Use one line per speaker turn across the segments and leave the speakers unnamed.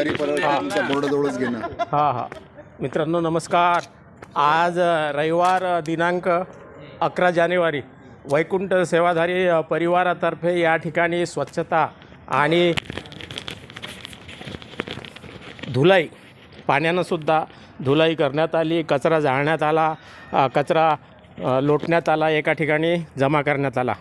बोर्डाजवळच घेणं.
हां. मित्रांनो नमस्कार. आज रविवार दिनांक 11 जानेवारी वैकुंठ सेवाधारी परिवारातर्फे या ठिकाणी स्वच्छता आणि धुलाई पाण्यानंसुद्धा धुलाई करण्यात आली. कचरा जाळण्यात आला, कचरा लोटण्यात आला, एका ठिकाणी जमा करण्यात आला.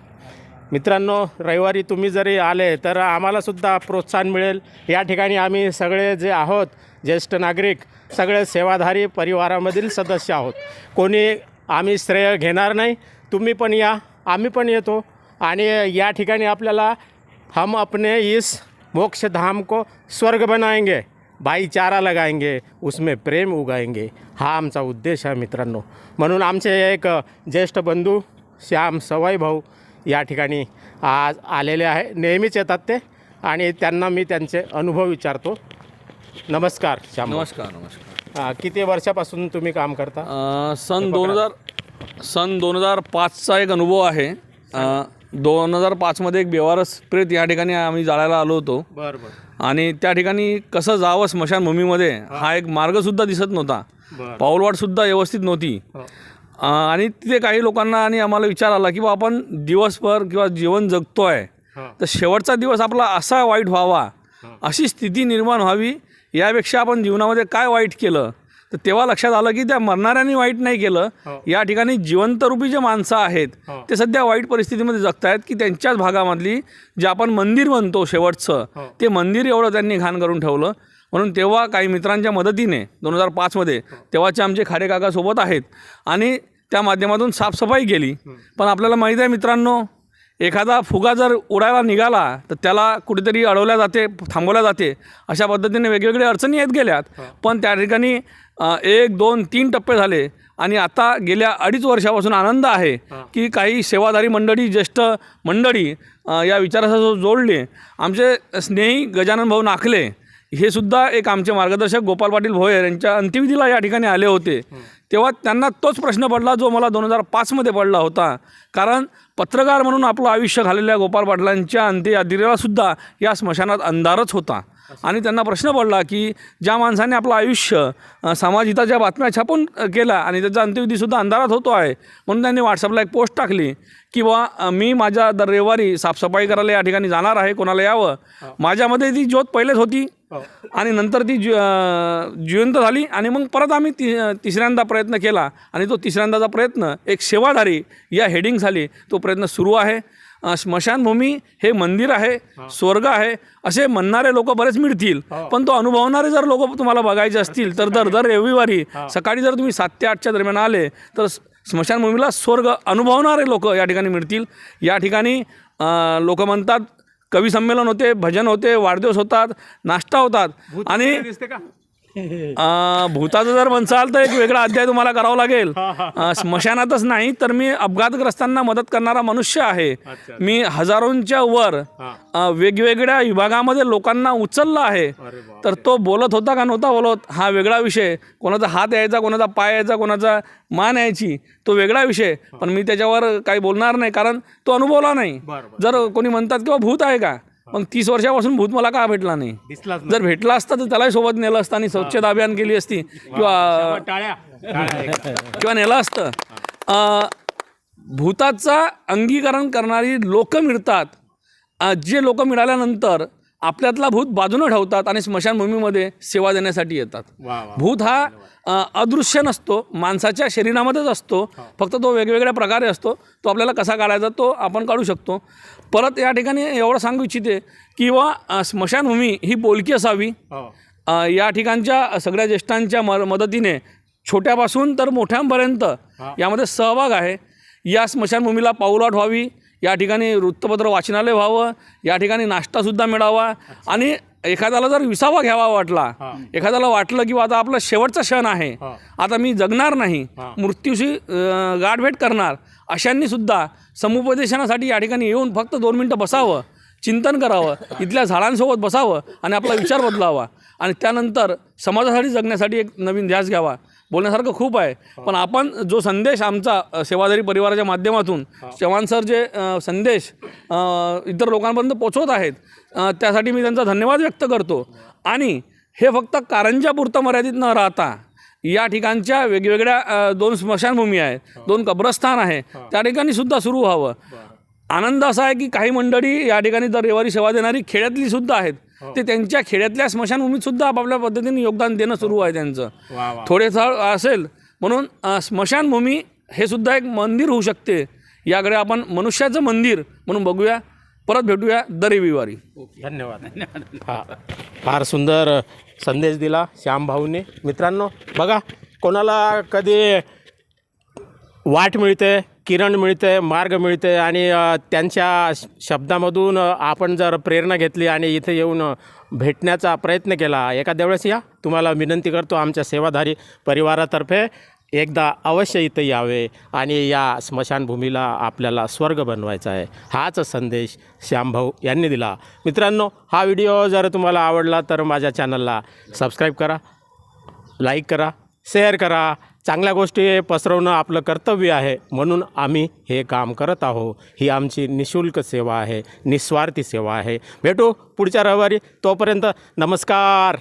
मित्रांनो रविवारी तुम्ही जरी आले तर आम्हालासुद्धा प्रोत्साहन मिळेल. या ठिकाणी आम्ही सगळे जे आहोत ज्येष्ठ नागरिक सगळे सेवाधारी परिवारामधील सदस्य आहोत. कोणी आम्ही श्रेय घेणार नाही. तुम्ही पण या, आम्ही पण येतो आणि या ठिकाणी आपल्याला हम अपने इस मोक्ष धाम को स्वर्ग बनाएंगे, भाईचारा लगाएंगे, उसमें प्रेम उगाएंगे, हा आमचा उद्देश आहे मित्रांनो. म्हणून आमचे एक ज्येष्ठ बंधू श्याम सवाई भाऊ या ठिकाणी आज आलेले आहे. नेहमीच येतात ते आणि त्यांना मी त्यांचे अनुभव विचारतो. नमस्कार श्याम.
नमस्कार.
किती वर्षापासून तुम्ही काम करता?
सन 2005चा एक अनुभव आहे. 2005मध्ये एक बेवारस प्रेत या ठिकाणी आम्ही जाळायला आलो होतो.
बरं.
आणि त्या ठिकाणी कसं जावं स्मशानभूमीमध्ये हा एक मार्गसुद्धा दिसत नव्हता. पाऊलवाटसुद्धा व्यवस्थित नव्हती. आणि तिथे काही लोकांना आणि आम्हाला विचार आला की बा आपण दिवसभर किंवा जीवन जगतो आहे तर शेवटचा दिवस आपला असा वाईट व्हावा, अशी स्थिती निर्माण व्हावी, यापेक्षा आपण जीवनामध्ये काय वाईट केलं. तर तेव्हा लक्षात आलं की त्या मरणाऱ्यांनी वाईट नाही केलं. या ठिकाणी जिवंतरूपी जे माणसं आहेत ते सध्या वाईट परिस्थितीमध्ये जगत आहेत की त्यांच्याच भागामधली जे आपण मंदिर म्हणतो शेवटचं ते मंदिर एवढं त्यांनी घाण करून ठेवलं. म्हणून तेव्हा काही मित्रांच्या मदतीने 2005मध्ये तेव्हाचे आमचे खाडे काका सोबत आहेत आणि त्या माध्यमातून साफसफाई केली. पण आपल्याला माहीत आहे मित्रांनो, एखादा फुगा जर उडायला निघाला तर त्याला कुठेतरी अडवल्या जाते, थांबवल्या जाते. अशा पद्धतीने वेगवेगळ्या अडचणी येत गेल्यात. पण त्या ठिकाणी 1, 2, 3 टप्पे झाले आणि आता गेल्या 2.5 वर्षापासून आनंद आहे की काही सेवाधारी मंडळी, ज्येष्ठ मंडळी या विचारासह जोडले. आमचे स्नेही गजानन भाऊ नाखले हे सुद्धा एक आमचे मार्गदर्शक गोपाल पाटील भोयर यांच्या अंत्यविधीला या ठिकाणी आले होते. तेव्हा त्यांना तोच प्रश्न पडला जो मला 2005मध्ये पडला होता. कारण पत्रकार म्हणून आपलं आयुष्य घाललेल्या गोपाल पाटलांच्या अंत्ययात्रेलासुद्धा या स्मशानात अंधारच होता. आणि त्यांना प्रश्न पडला की ज्या माणसाने आपलं आयुष्य समाजहिताच्या बातम्या छापून केला आणि त्याचा अंत्यविधीसुद्धा अंधारात होतो आहे. म्हणून त्यांनी व्हॉट्सअपला एक पोस्ट टाकली की मी माझ्या दर रविवारी साफसफाई करायला या ठिकाणी जाणार आहे, कोणाला यावं. माझ्यामध्ये ती ज्योत पहिलेच होती आणि नंतर ती जिवंत झाली आणि मग परत आम्ही तिसऱ्यांदा प्रयत्न केला आणि तो तिसऱ्यांदाचा प्रयत्न एक सेवाधारी या हेडिंगखाली तो प्रयत्न सुरू आहे. स्मशानभूमी हे मंदिर आहे, स्वर्ग आहे असे म्हणणारे लोक बरेच मिळतील. पण तो अनुभवणारे जर लोक तुम्हाला बघायचे असतील तर दर रविवारी सकाळी जर तुम्ही 7 ते 8च्या दरम्यान आले तर स्मशानभूमीला स्वर्ग अनुभवणारे लोक या ठिकाणी मिळतील. या ठिकाणी लोक म्हणतात कवी संमेलन होते, भजन होते, वाढदिवस होतात, नाश्ता होतात. आणि भूताचं जर म्हणसाल तर एक वेगळा अध्याय तुम्हाला करावा लागेल. स्मशानातच नाही तर मी अपघातग्रस्तांना मदत करणारा मनुष्य आहे. मी हजारोंच्या वर वेगवेगळ्या विभागामध्ये लोकांना उचलला आहे. तर तो बोलत होता का नव्हता बोलत हा वेगळा विषय. कोणाचा हात यायचा, कोणाचा पाय यायचा, कोणाचा मान यायची, तो वेगळा विषय. पण मी त्याच्यावर काही बोलणार नाही कारण तो अनुभवला नाही. जर कोणी म्हणतात किंवा भूत आहे का, मग 30 वर्षापासून भूत मला का भेटला नाही? जर भेटला असता तर त्यालाही सोबत नेलं असतं आणि स्वच्छता अभियान केली असती किंवा नेलं असतं. भूताचा अंगीकरण करणारी लोक मिळतात. जे लोक मिळाल्यानंतर आपल्यातला भूत बाजूनं ठेवतात आणि स्मशानभूमीमध्ये सेवा देण्यासाठी येतात. भूत हा अदृश्य नसतो, माणसाच्या शरीरामध्येच असतो. फक्त तो वेगवेगळ्या प्रकारे असतो. तो आपल्याला कसा काढायचा तो आपण काढू शकतो. परत या ठिकाणी एवढं सांगू इच्छिते किंवा स्मशानभूमी ही बोलकी असावी. या ठिकाणच्या सगळ्या ज्येष्ठांच्या मदतीने छोट्यापासून तर मोठ्यांपर्यंत यामध्ये सहभाग आहे. या स्मशानभूमीला पाऊलवाट व्हावी, या ठिकाणी वृत्तपत्र वाचनालय व्हावं, या ठिकाणी नाश्तासुद्धा मिळावा आणि एखाद्याला जर विसावा घ्यावा वाटला, एखाद्याला वाटलं की आता आपला शेवटचा क्षण आहे, आता मी जगणार नाही, मृत्यूशी गाठभेट करणार, अशांनीसुद्धा समुपदेशनासाठी या ठिकाणी येऊन फक्त 2 मिनटं बसावं, चिंतन करावं, इथल्या झाडांसोबत बसावं आणि आपला विचार बदलावा आणि त्यानंतर समाजासाठी जगण्यासाठी एक नवीन ध्यास घ्यावा. बोलण्यासारखं खूप आहे, पण आपण जो संदेश आमचा सेवाधारी परिवाराच्या माध्यमातून चव्हाण सर जे संदेश इतर लोकांपर्यंत पोचवत आहेत, त्यासाठी मी त्यांचा धन्यवाद व्यक्त करतो. आणि हे फक्त कारंजापुरतं मर्यादित न राहता या ठिकाणच्या वेगवेगळ्या 2 स्मशानभूमी आहेत, 2 कब्रस्थान आहे, त्या ठिकाणी सुद्धा सुरू व्हावं. आनंद असा आहे की काही मंडळी या ठिकाणी दर रविवारी सेवा देणारी खेड्यातली सुद्धा आहेत, ते त्यांच्या खेड्यातल्या स्मशानभूमीत सुद्धा आपापल्या पद्धतीने योगदान देणं सुरू आहे त्यांचं. थोडेफार असेल म्हणून स्मशानभूमी हे सुद्धा एक मंदिर होऊ शकते, याकडे आपण मनुष्याचं मंदिर म्हणून बघूया. परत भेटूया दर रविवारी.
धन्यवाद. हां, फार सुंदर संदेश दिला श्याम भाऊने. मित्रांनो बघा, कोणाला कधी वाट मिळते, किरण मिळते, मार्ग मिळते आणि त्यांच्या शब्दामधून आपण जर प्रेरणा घेतली आणि इथे येऊन भेटण्याचा प्रयत्न केला, एखाद्या वेळेस या, तुम्हाला विनंती करतो आमच्या सेवाधारी परिवारातर्फे एकदा अवश्य इथं यावे आणि या स्मशानभूमीला आपल्याला स्वर्ग बनवायचा आहे, हाच संदेश श्यामभाऊ यांनी दिला. मित्रांनो, हा व्हिडिओ जर तुम्हाला आवडला तर माझ्या चॅनलला सबस्क्राईब करा, लाईक करा, शेअर करा. चांगल्या गोष्टी पसरवणं आपलं कर्तव्य आहे, म्हणून आम्ही हे काम करत आहोत. ही आमची निःशुल्क सेवा आहे, निस्वार्थी सेवा आहे. भेटू पुढच्या रविवारी. तोपर्यंत नमस्कार.